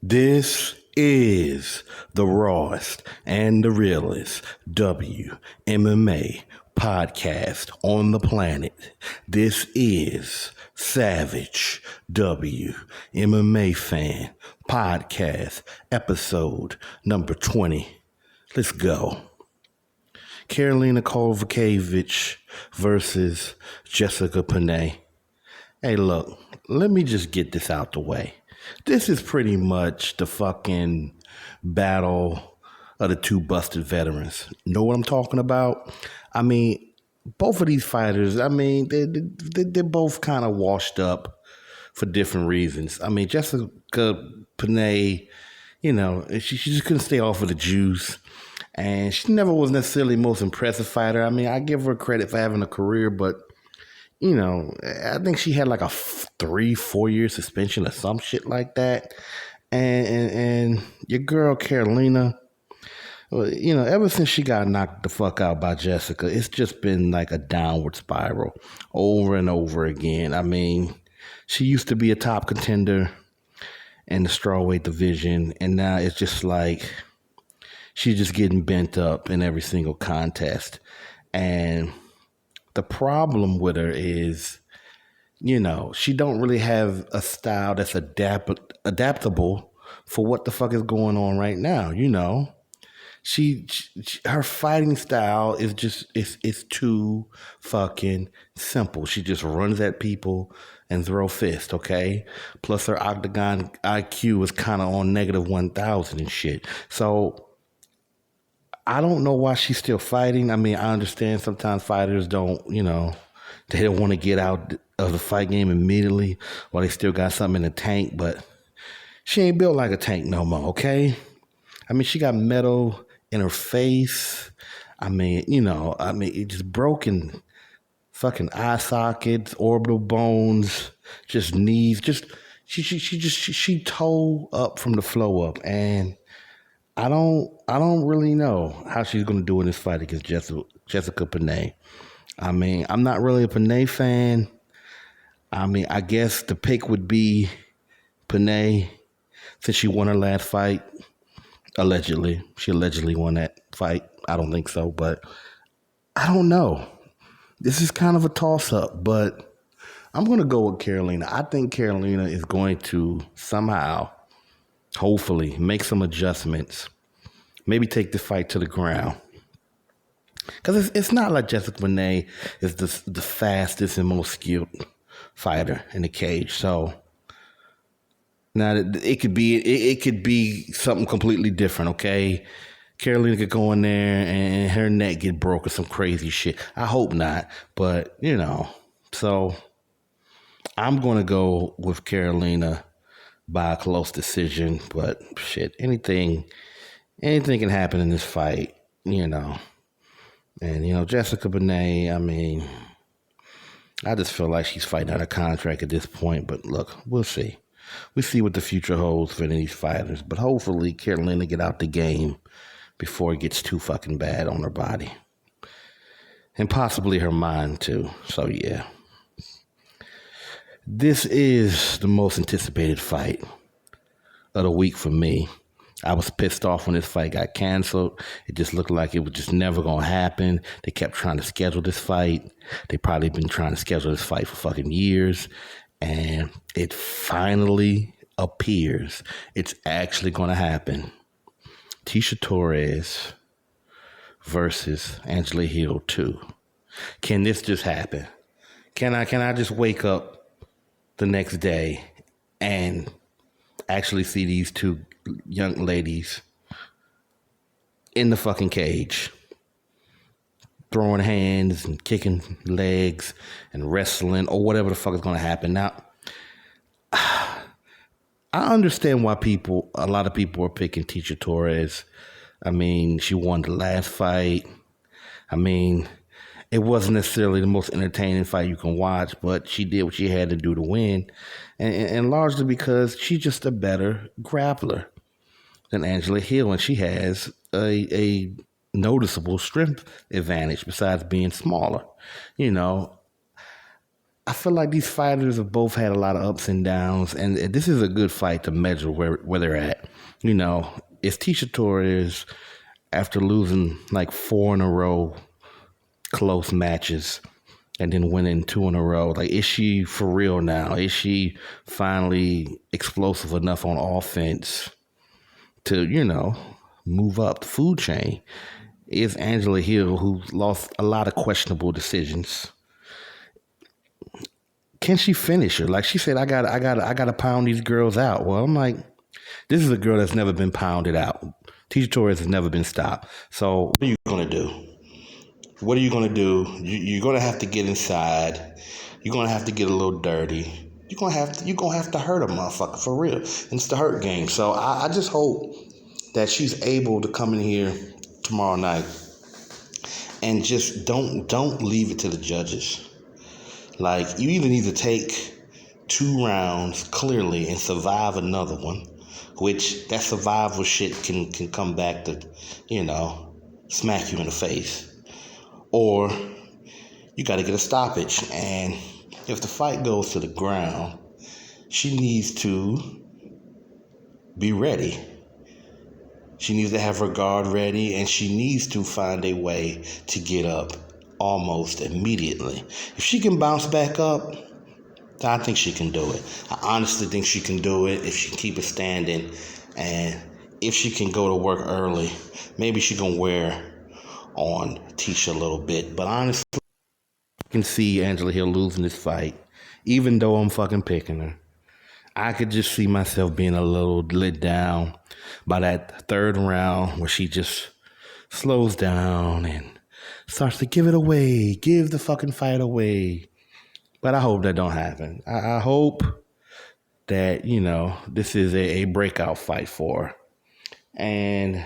This is the rawest and the realest WMMA podcast on the planet. This is Savage WMMA Fan podcast episode number 20. Let's go. Karolina Kovakevich versus Jessica Penae. Hey, look, let me just get this out the way. This is pretty much the fucking battle of the two busted veterans. Know what I'm talking about? I mean, both of these fighters, I mean, they're both kind of washed up for different reasons. I mean, Jessica Penae, you know, she just couldn't stay off of the juice. And she never was necessarily the most impressive fighter. I mean, I give her credit for having a career, but you know, I think she had like a 3-4 year suspension or some shit like that. And your girl Karolina, you know, ever since she got knocked the fuck out by Jessica, it's just been like a downward spiral over and over again. I mean, she used to be a top contender in the strawweight division, and now it's just like she's just getting bent up in every single contest. And the problem with her is, you know, she don't really have a style that's adaptable for what the fuck is going on right now. You know, she her fighting style is just it's too fucking simple. She just runs at people and throw fists. Okay, plus her octagon IQ is kind of on -1,000 and shit. So I don't know why she's still fighting. I mean, I understand sometimes fighters don't, you know, they don't want to get out of the fight game immediately while they still got something in the tank, but she ain't built like a tank no more, okay? I mean, she got metal in her face. I mean, you know, it just broken fucking eye sockets, orbital bones, just knees, just, she toe up from the flow up, and I don't really know how she's going to do in this fight against Jessica Penae. I mean, I'm not really a Penae fan. I mean, I guess the pick would be Penae since she won her last fight. Allegedly. She allegedly won that fight. I don't think so, but I don't know. This is kind of a toss-up, but I'm going to go with Karolina. I think Karolina is going to somehow, hopefully, make some adjustments. Maybe take the fight to the ground. Because it's not like Jessica Penae is the fastest and most skilled fighter in the cage. So now it could be something completely different, okay? Karolina could go in there and her neck get broke or some crazy shit. I hope not. But, you know, so I'm going to go with Karolina by a close decision, but shit, anything can happen in this fight, you know. And, you know, Jessica Penae, I mean, I just feel like she's fighting out of contract at this point, but look, we'll see. We'll see what the future holds for any of these fighters, but hopefully Karolina get out the game before it gets too fucking bad on her body. And possibly her mind, too. So, yeah. This is the most anticipated fight of the week for me. I was pissed off when this fight got canceled. It just looked like it was just never going to happen. They kept trying to schedule this fight. They probably been trying to schedule this fight for fucking years. And it finally appears it's actually going to happen. Tecia Torres versus Angela Hill 2. Can this just happen? Can I just wake up the next day and actually see these two young ladies in the fucking cage, throwing hands and kicking legs and wrestling or whatever the fuck is going to happen? Now, I understand why a lot of people are picking Tecia Torres. I mean, she won the last fight. I mean, it wasn't necessarily the most entertaining fight you can watch, but she did what she had to do to win. And largely because she's just a better grappler than Angela Hill, and she has a noticeable strength advantage besides being smaller. You know, I feel like these fighters have both had a lot of ups and downs, and this is a good fight to measure where they're at. You know, is Tecia Torres, after losing like 4 in a row close matches and then winning 2 in a row, like, is she for real now? Is she finally explosive enough on offense to, move up the food chain? Is Angela Hill, who lost a lot of questionable decisions, can she finish her? Like she said, I gotta pound these girls out. Well, I'm like, this is a girl that's never been pounded out. Tecia Torres has never been stopped. So what are you gonna do? What are you gonna do? You're gonna have to get inside. You're gonna have to get a little dirty. You're gonna have to hurt a motherfucker for real. And it's the hurt game. So I just hope that she's able to come in here tomorrow night and just don't leave it to the judges. Like, you either need to take 2 rounds clearly and survive another one, which that survival shit can come back to, smack you in the face. Or you got to get a stoppage. And if the fight goes to the ground, she needs to be ready. She needs to have her guard ready, and she needs to find a way to get up almost immediately. If she can bounce back up, I think she can do it. I honestly think she can do it if she can keep it standing, and if she can go to work early. Maybe she can wear on Tecia a little bit, but honestly, I can see Angela Hill losing this fight, even though I'm fucking picking her. I could just see myself being a little let down by that 3rd round where she just slows down and starts to give it away, give the fucking fight away. But I hope that don't happen. I hope that, this is a breakout fight for her. And,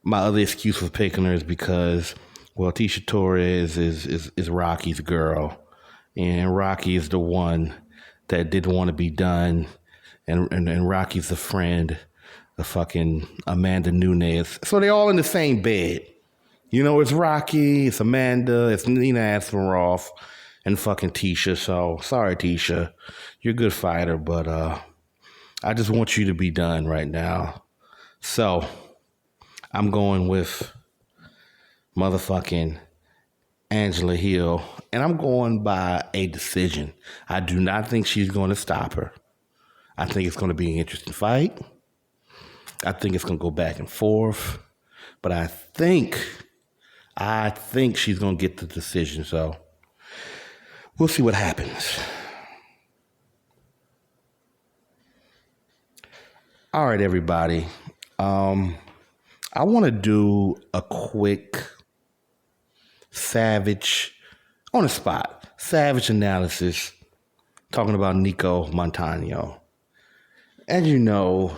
my other excuse for picking her is because, well, Tecia Torres is Rocky's girl. And Rocky is the one that didn't want to be done. And Rocky's the friend of fucking Amanda Nunes. So they're all in the same bed. It's Rocky, it's Amanda, it's Nina Asmaroff, and fucking Tecia. So, sorry, Tecia. You're a good fighter, but I just want you to be done right now. So, I'm going with motherfucking Angela Hill, and I'm going by a decision. I do not think she's going to stop her. I think it's going to be an interesting fight. I think it's going to go back and forth, but I think she's going to get the decision. So we'll see what happens. All right, everybody. I want to do a quick savage analysis talking about Nico Montano. As you know,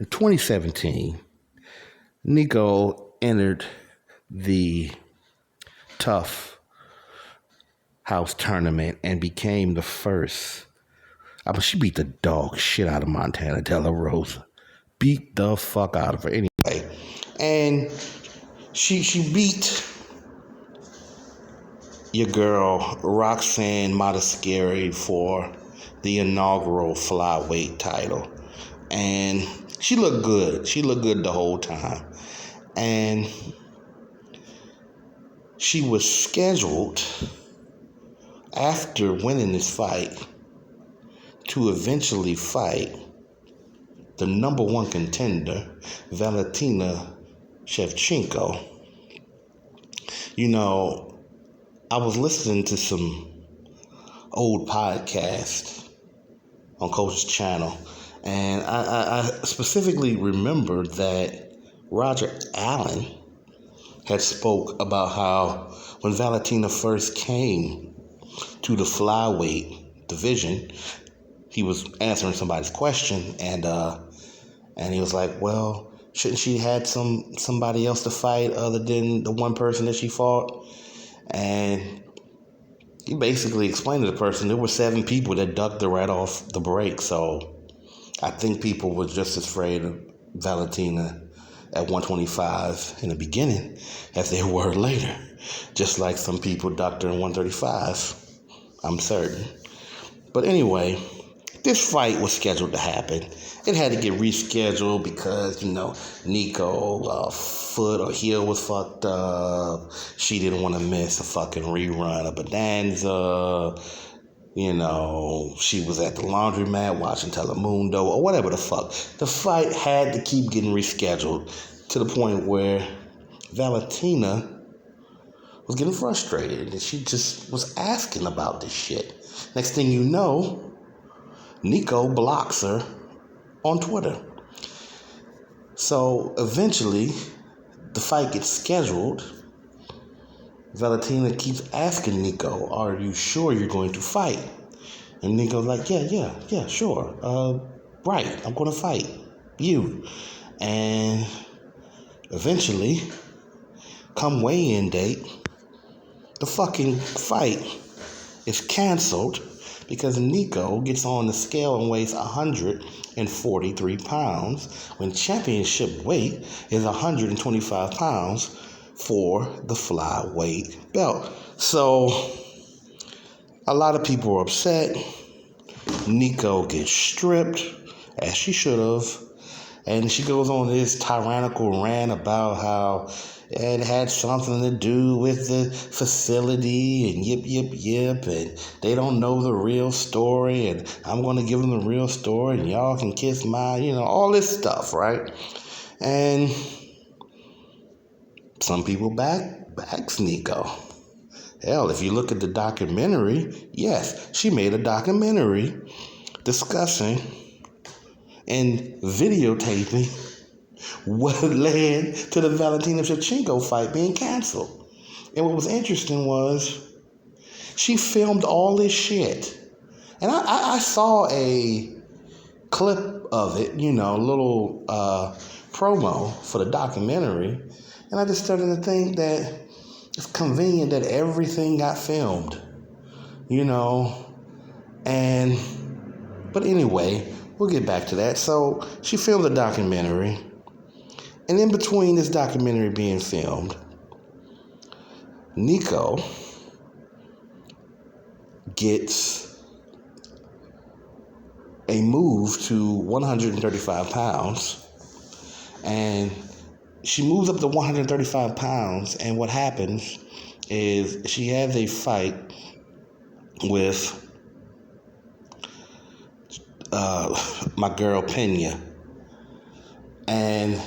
in 2017, Nico entered the Tough House tournament and became the first. She beat the dog shit out of Montana De La Rosa. Beat the fuck out of her anyway. And she beat your girl Roxanne Modafferi for the inaugural flyweight title. And she looked good. She looked good the whole time. And she was scheduled, after winning this fight, to eventually fight the number 1 contender, Valentina Shevchenko. I was listening to some old podcast on Coach's channel, and I specifically remembered that Roger Allen had spoke about how when Valentina first came to the flyweight division, he was answering somebody's question, and he was like, well, shouldn't she had somebody else to fight other than the one person that she fought? And he basically explained to the person there were 7 people that ducked her right off the break. So I think people were just as afraid of Valentina at 125 in the beginning as they were later. Just like some people doctor in 135, I'm certain. But anyway, this fight was scheduled to happen. It had to get rescheduled because, Nico, foot or heel was fucked up. She didn't want to miss a fucking rerun of Bonanza. She was at the laundromat watching Telemundo or whatever the fuck. The fight had to keep getting rescheduled to the point where Valentina was getting frustrated and she just was asking about this shit. Next thing you know, Nico blocks her on Twitter. So eventually, the fight gets scheduled. Valentina keeps asking Nico, are you sure you're going to fight? And Nico's like, yeah, sure. Right, I'm going to fight you. And eventually, come weigh-in date, the fucking fight is canceled because Nico gets on the scale and weighs 143 pounds when championship weight is 125 pounds for the flyweight belt. So a lot of people are upset. Nico gets stripped, as she should have. And she goes on this tyrannical rant about how it had something to do with the facility and yip, and they don't know the real story, and I'm going to give them the real story, and y'all can kiss my, all this stuff, right? And some people backs Nico. Hell, if you look at the documentary, yes, she made a documentary discussing and videotaping what led to the Valentina Shevchenko fight being canceled. And what was interesting was she filmed all this shit. And I saw a clip of it, a little promo for the documentary. And I just started to think that it's convenient that everything got filmed, But anyway, we'll get back to that. So she filmed the documentary. And in between this documentary being filmed, Nico gets a move to 135 pounds. And she moves up to 135 pounds. And what happens is she has a fight with my girl Penae. And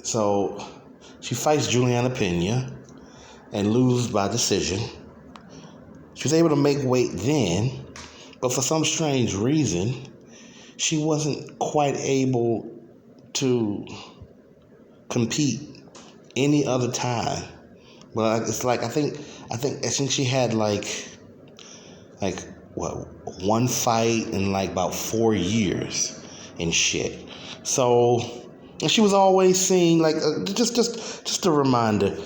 so she fights Juliana Penae and loses by decision. She was able to make weight then, but for some strange reason, she wasn't quite able to compete any other time. Well, it's like I think she had like one fight in like about 4 years and shit. So she was always seen like just a reminder.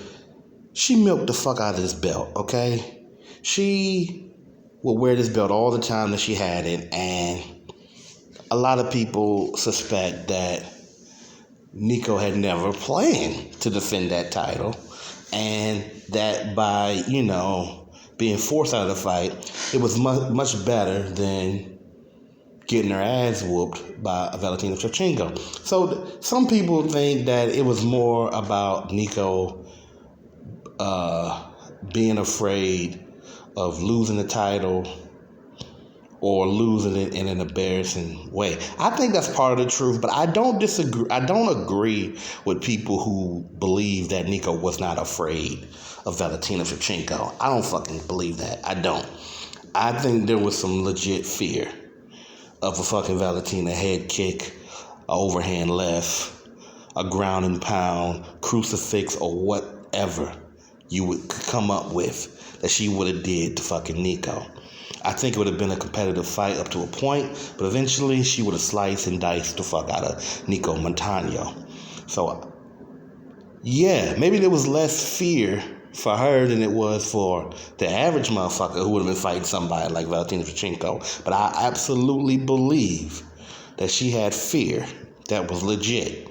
She milked the fuck out of this belt, okay? She would wear this belt all the time that she had it, and a lot of people suspect that Nico had never planned to defend that title, and that by, being forced out of the fight, it was much better than getting her ass whooped by Valentina Shevchenko. So some people think that it was more about Nico being afraid of losing the title or losing it in an embarrassing way. I think that's part of the truth, but I don't disagree. I don't agree with people who believe that Nico was not afraid of Valentina Shevchenko. I don't fucking believe that. I don't. I think there was some legit fear of a fucking Valentina head kick, a overhand left, a ground and pound, crucifix, or whatever you would come up with that she would have did to fucking Nico. I think it would have been a competitive fight up to a point, but eventually she would have sliced and diced the fuck out of Nico Montano. So, yeah, maybe there was less fear for her than it was for the average motherfucker who would have been fighting somebody like Valentina Shevchenko. But I absolutely believe that she had fear that was legit.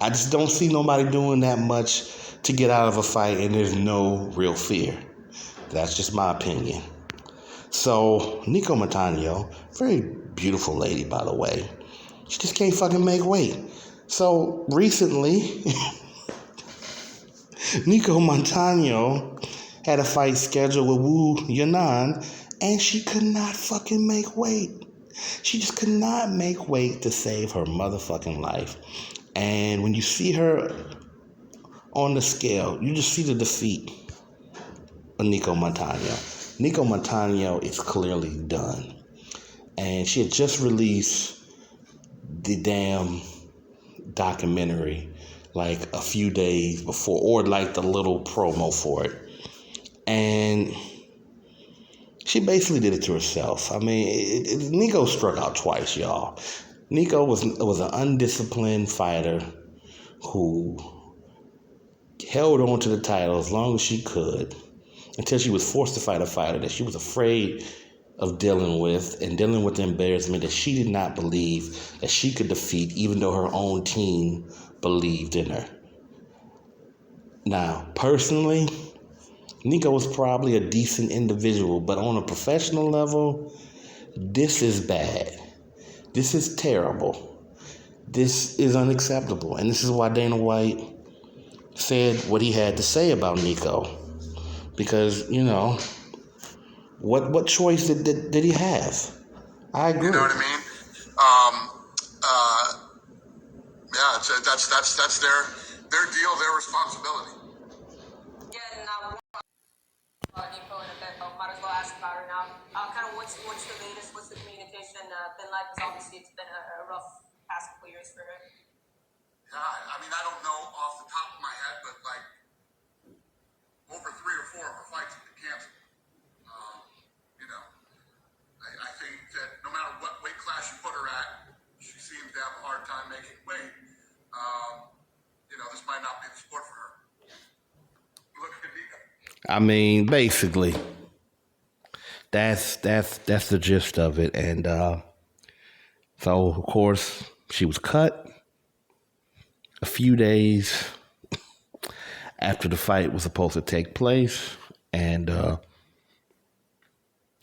I just don't see nobody doing that much to get out of a fight, and there's no real fear. That's just my opinion. So, Nico Montano, very beautiful lady, by the way. She just can't fucking make weight. So, recently, Nico Montano had a fight scheduled with Wu Yanan, and she could not fucking make weight. She just could not make weight to save her motherfucking life. And when you see her on the scale, you just see the defeat of Nico Montano. Nico Montano is clearly done. And she had just released the damn documentary like a few days before, or like the little promo for it. And she basically did it to herself. I mean, Nico struck out twice, y'all. Nico was an undisciplined fighter who held on to the title as long as she could until she was forced to fight a fighter that she was afraid of dealing with, and dealing with the embarrassment that she did not believe that she could defeat, even though her own team believed in her. Now, personally, Nico was probably a decent individual, but on a professional level, this is bad. This is terrible. This is unacceptable. And this is why Dana White said what he had to say about Nico. Because, you know, what choice did he have? I agree. You know what I mean? Yeah, that's their deal, their responsibility. Yeah, and Nico in a bit, but might as well ask about her now. Kind of what's the latest? What's the communication been like? Because obviously it's been a rough past couple years for her. Yeah, I mean, I don't know off the top of my head, but like over 3 or 4 of her fights have been canceled. You know, I think that no matter what weight class you put her at, she seems to have a hard time making weight. You know, this might not be the sport for her. Look at Nico. I mean, basically, that's the gist of it. And so, of course, she was cut a few days after the fight was supposed to take place. And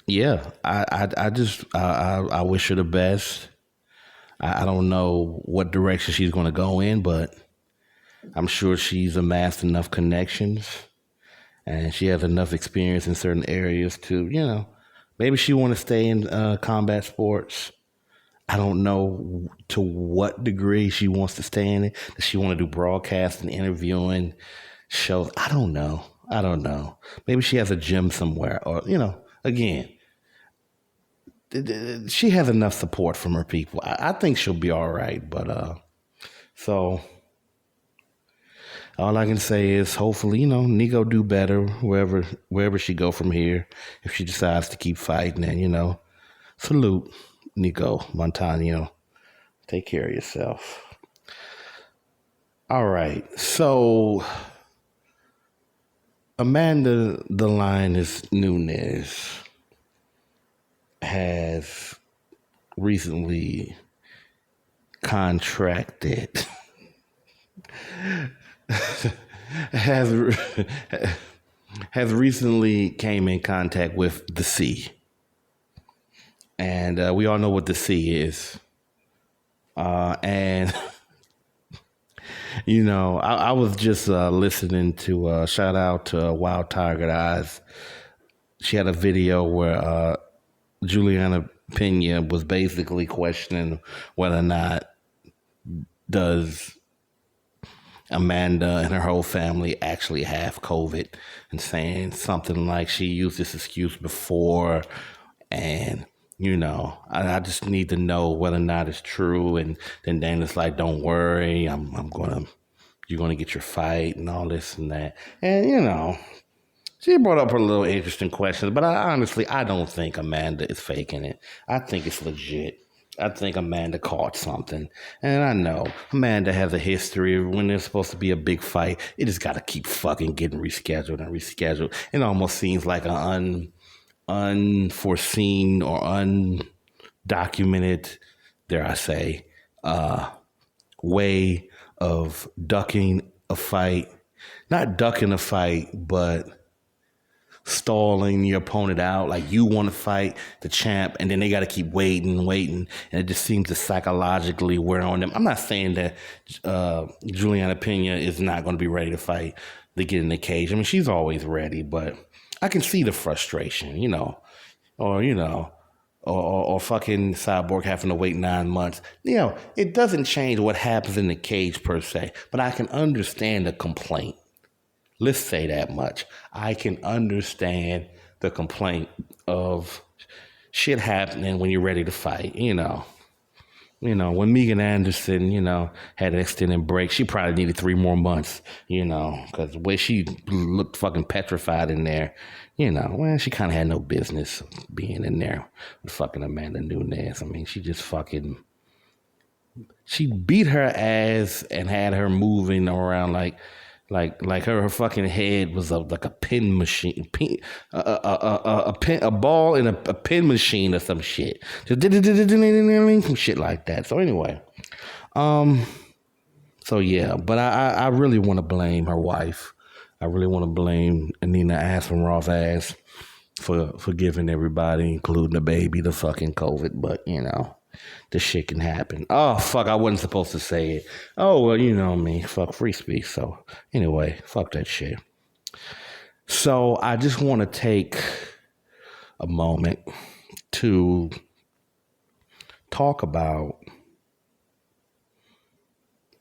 yeah, I wish her the best. I don't know what direction she's going to go in, but I'm sure she's amassed enough connections and she has enough experience in certain areas to, you know, maybe she want to stay in combat sports. I don't know to what degree she wants to stay in it. Does she want to do broadcasting, interviewing, shows? I don't know. Maybe she has a gym somewhere, or, you know, again, she has enough support from her people. I think she'll be all right. But so all I can say is hopefully, you know, Nico do better wherever she go from here. If she decides to keep fighting, and, you know, salute Nico Montano. Take care of yourself. All right. So Amanda the Lioness Nunes has recently contracted has recently came in contact with the sea. And we all know what the sea is. And, you know, I was just listening to, shout out to Wild Tiger Eyes. She had a video where Juliana Pena was basically questioning whether or not does Amanda and her whole family actually have COVID, and saying something like she used this excuse before, and, you know, I just need to know whether or not it's true. And then Dana's like, don't worry, you're gonna get your fight and all this and that. And, you know, she brought up a little interesting questions, but I don't think Amanda is faking it. I think it's legit. I think Amanda caught something. And I know Amanda has a history of when there's supposed to be a big fight, it just got to keep fucking getting rescheduled and rescheduled. It almost seems like an unforeseen or undocumented, dare I say, way of ducking a fight, not ducking a fight, but stalling your opponent out. Like, you want to fight the champ, and then they got to keep waiting, and it just seems to psychologically wear on them. I'm not saying that Juliana Pena is not going to be ready to fight to get in the cage. I mean, she's always ready, but I can see the frustration, or fucking Cyborg having to wait 9 months. It doesn't change what happens in the cage per se, but I can understand the complaint. Let's say that much. I can understand the complaint of shit happening when you're ready to fight, when Megan Anderson, had an extended break, she probably needed 3 more months, because the way she looked fucking petrified in there, she kind of had no business being in there with fucking Amanda Nunes. I mean, she beat her ass and had her moving around like her fucking head was like a pin machine, a ball in a pin machine or some shit, just some shit like that. So anyway, but I really want to blame her wife. I really want to blame Nina Aspenroth's ass for giving everybody, including the baby, the fucking COVID. But this shit can happen. Oh, fuck, I wasn't supposed to say it. Oh, well, you know me. Fuck free speech. So, anyway, fuck that shit. So, I just want to take a moment to talk about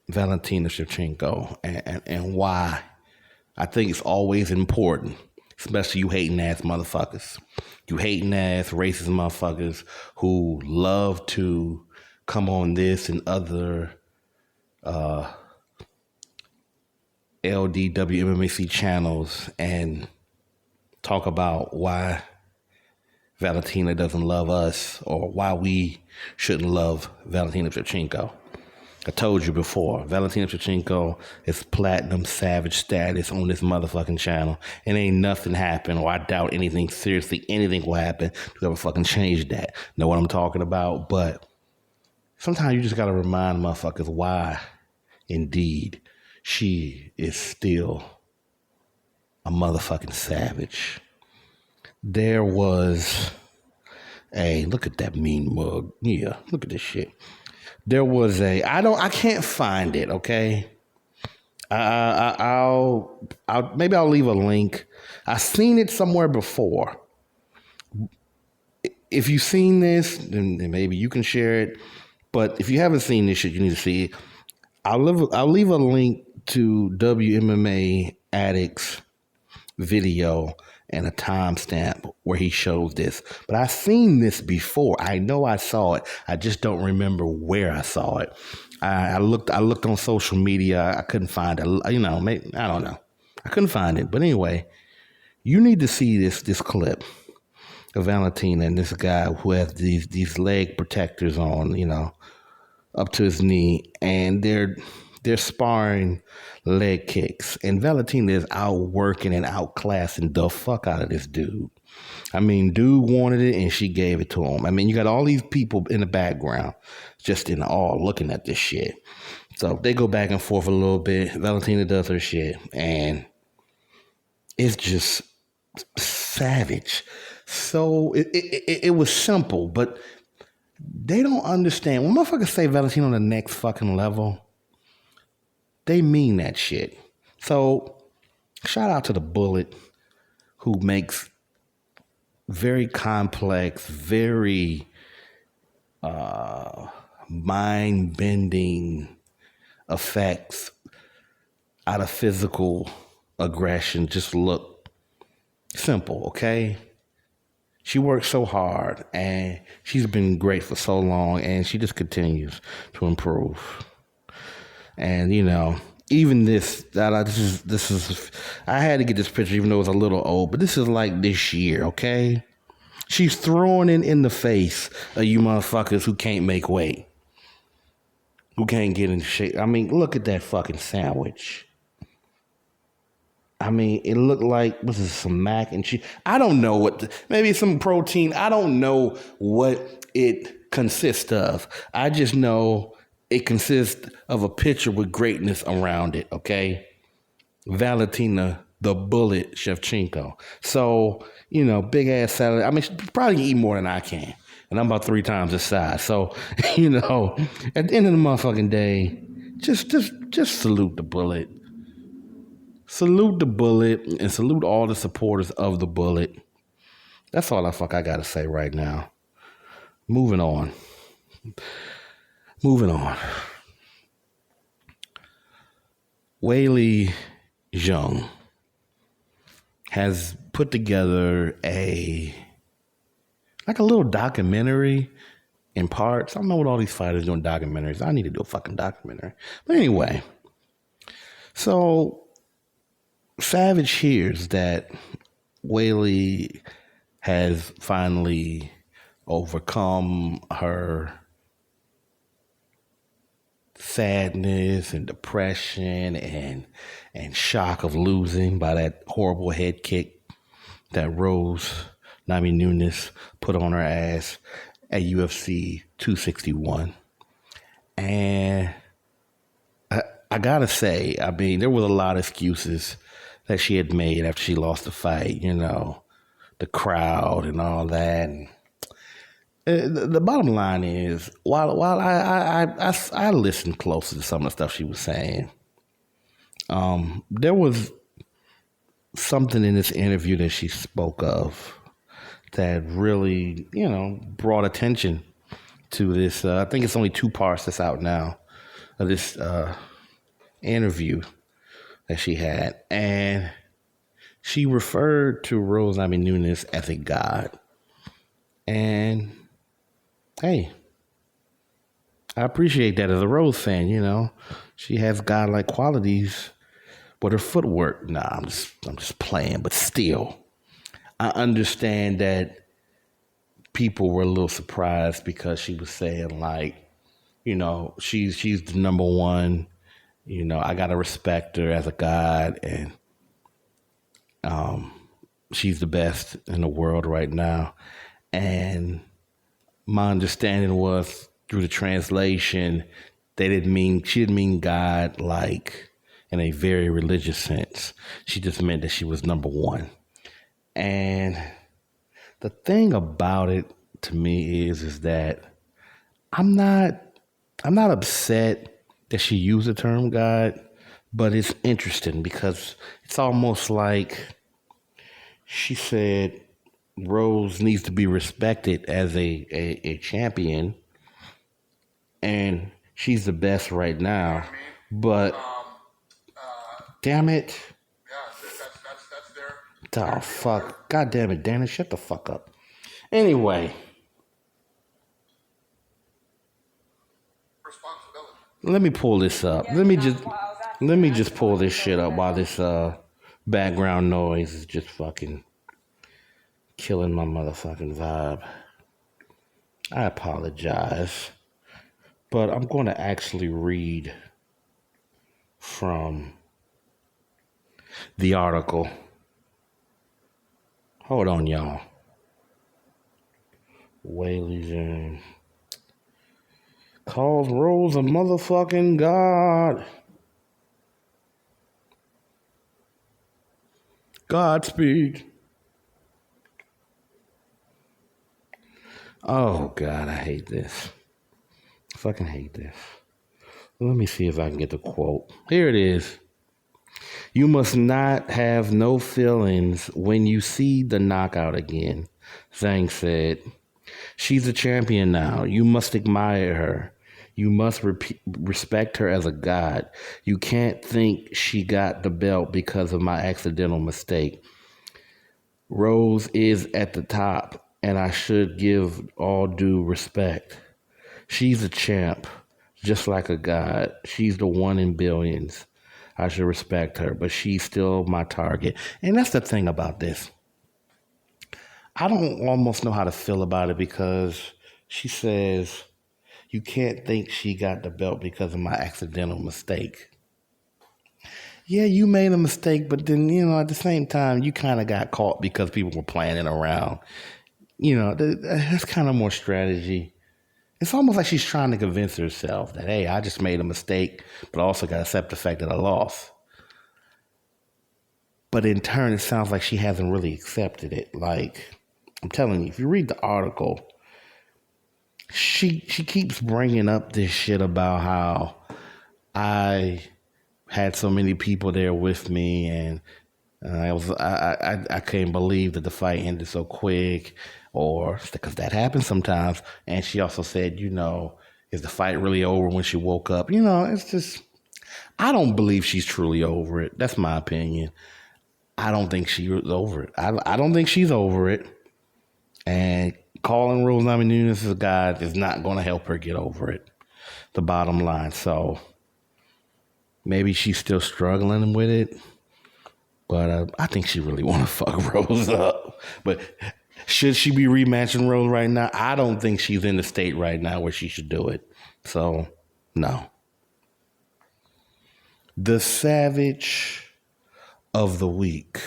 Valentina Shevchenko and why I think it's always important, especially you hating ass motherfuckers. You hating ass racist motherfuckers who love to come on this and other WMMAC channels and talk about why Valentina doesn't love us or why we shouldn't love Valentina Shevchenko. I told you before, Valentina Shevchenko is platinum savage status on this motherfucking channel. And ain't nothing happen, or I doubt anything will happen to ever fucking change that. Know what I'm talking about? But sometimes you just gotta remind motherfuckers why, indeed, she is still a motherfucking savage. There was look at that mean mug. Yeah, look at this shit. There was I can't find it, okay? I'll maybe I'll leave a link. I've seen it somewhere before. If you've seen this, then maybe you can share it. But if you haven't seen this shit, you need to see it. I'll leave a link to WMMA Addict's video and a timestamp where he shows this. But I've seen this before. I know I saw it. I just don't remember where I saw it. I looked on social media. I couldn't find it. Maybe, I don't know. I couldn't find it. But anyway, you need to see this clip of Valentina and this guy who has these leg protectors on, up to his knee, and they're sparring leg kicks, and Valentina is outworking and outclassing the fuck out of this dude. I mean, dude wanted it, and she gave it to him. I mean, you got all these people in the background just in awe looking at this shit. So they go back and forth a little bit. Valentina does her shit, and it's just savage. So it was simple, but they don't understand. When motherfuckers say Valentina on the next fucking level, they mean that shit. So, shout out to the Bullet, who makes very complex, very mind-bending effects out of physical aggression just look simple, okay? She works so hard, and she's been great for so long, and she just continues to improve. And, even this is, I had to get this picture even though it was a little old, but this is like this year, okay? She's throwing it in the face of you motherfuckers who can't make weight, who can't get in shape. I mean, look at that fucking sandwich. I mean, it looked like, what's this, some mac and cheese? I don't know maybe some protein. I don't know what it consists of. I just know it consists of a picture with greatness around it, okay? Valentina, the bullet Shevchenko. So, big ass salad. I mean, she probably can eat more than I can. And I'm about 3 times this size. So, at the end of the motherfucking day, just salute the bullet. Salute the bullet and salute all the supporters of the bullet. That's all I gotta say right now. Moving on. Weili Zhang has put together a little documentary in parts. I don't know what all these fighters doing documentaries. I need to do a fucking documentary. But anyway, so Savage hears that Weili has finally overcome her sadness and depression and shock of losing by that horrible head kick that Nunes put on her ass at UFC 261. And I gotta say, I mean, there was a lot of excuses that she had made after she lost the fight, the crowd and all that. And the bottom line is, while I listened closely to some of the stuff she was saying, there was something in this interview that she spoke of that really, brought attention to this. I think it's only 2 parts that's out now of this interview that she had. And she referred to Rose Namajunas as a god. And hey, I appreciate that as a Rose fan, She has godlike qualities with her footwork. Nah, I'm just playing, but still, I understand that people were a little surprised because she was saying she's the number one. I gotta respect her as a god, and she's the best in the world right now. And my understanding was through the translation, she didn't mean God like in a very religious sense. She just meant that she was number one. And the thing about it to me is that I'm not upset that she used the term God, but it's interesting because it's almost like she said Rose needs to be respected as a champion, and she's the best right now. But damn it. Yeah, that's their... Oh, fuck. God damn it, Dana. Shut the fuck up. Anyway. responsibility. Let me pull this up. Let me just pull this shit up while this background noise is just fucking killing my motherfucking vibe. I apologize. But I'm going to actually read from the article. Hold on, y'all. Weili Zhang calls Rose a motherfucking god. Godspeed. Oh, God, I hate this. I fucking hate this. Let me see if I can get the quote. Here it is. You must not have no feelings when you see the knockout again, Zhang said. She's a champion now. You must admire her. You must respect her as a god. You can't think she got the belt because of my accidental mistake. Rose is at the top, and I should give all due respect. She's a champ, just like a god. She's the one in billions. I should respect her, but she's still my target. And that's the thing about this. I don't almost know how to feel about it because she says, you can't think she got the belt because of my accidental mistake. Yeah, you made a mistake, but then, at the same time, you kind of got caught because people were planning around. That's kind of more strategy It's almost like she's trying to convince herself that, hey, I just made a mistake, but I also got to accept the fact that I lost. But in turn, it sounds like she hasn't really accepted it. Like, I'm telling you, if you read the article, she keeps bringing up this shit about how I had so many people there with me, and I couldn't believe that the fight ended so quick, or because that happens sometimes. And she also said, is the fight really over when she woke up? It's just, I don't believe she's truly over it. That's my opinion. I don't think she's over it. I don't think she's over it. And calling Rose Namajunas as a guy is not going to help her get over it. The bottom line. So maybe she's still struggling with it. But I think she really want to fuck Rose up. But should she be rematching Rose right now? I don't think she's in the state right now where she should do it. So, no. The Savage of the Week.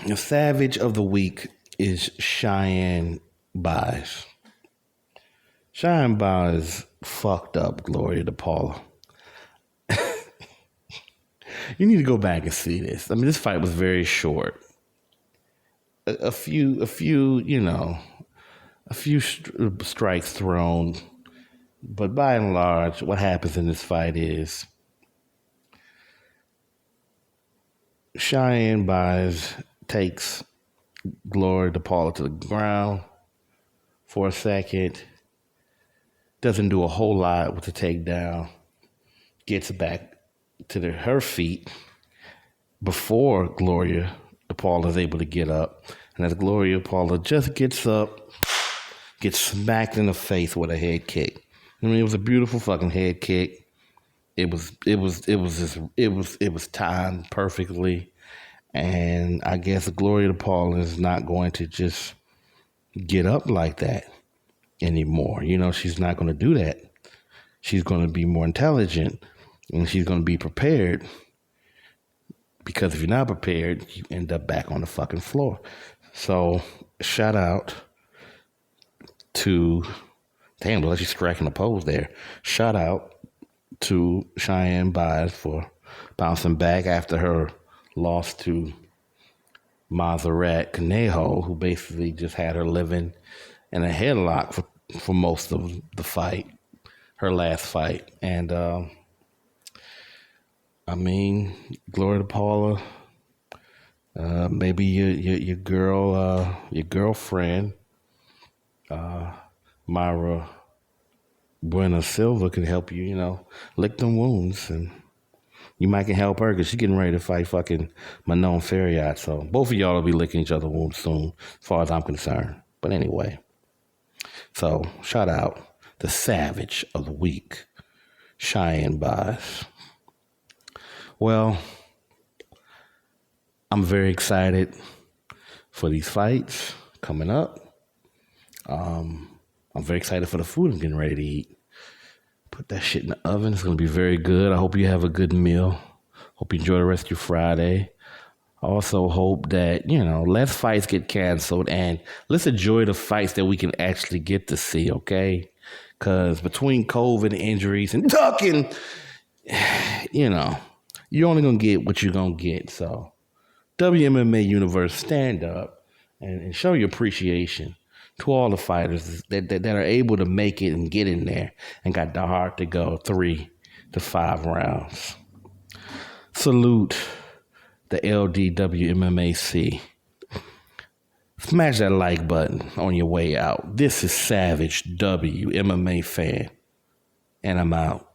The Savage of the Week is Cheyenne Buys. Cheyenne Buys fucked up Gloria DePaula. You need to go back and see this. I mean, this fight was very short. A few strikes thrown. But by and large, what happens in this fight is Cheyenne Buys takes Gloria DePaula to the ground for a second. Doesn't do a whole lot with the takedown. Gets back to her feet before Gloria DePaula is able to get up. And as Gloria DePaula just gets up, gets smacked in the face with a head kick. I mean, it was a beautiful fucking head kick. It was timed perfectly. And I guess Gloria DePaula is not going to just get up like that anymore. She's not going to do that. She's going to be more intelligent, and she's going to be prepared. Because if you're not prepared, you end up back on the fucking floor. So, shout out to... Damn, well, she's cracking a pose there. Shout out to Cheyenne Buys for bouncing back after her loss to Mazerat Conejo, who basically just had her living in a headlock for most of the fight, her last fight. And, Gloria DePaula, maybe your girlfriend, Myra Buena Silva can help you, lick them wounds, and you might can help her because she's getting ready to fight fucking Manon Ferriat. So both of y'all will be licking each other wounds soon, as far as I'm concerned. But anyway, so shout out the Savage of the Week, Cheyenne Buys. Well, I'm very excited for these fights coming up. I'm very excited for the food I'm getting ready to eat. Put that shit in the oven. It's going to be very good. I hope you have a good meal. Hope you enjoy the rest of your Friday. I also hope that, less fights get canceled, and let's enjoy the fights that we can actually get to see, okay? Because between COVID and injuries and talking, you're only going to get what you're going to get. So WMMA Universe, stand up and show your appreciation to all the fighters that are able to make it and get in there and got the heart to go 3 to 5 rounds. Salute the LDWMMAC. Smash that like button on your way out. This is Savage WMMA Fan, and I'm out.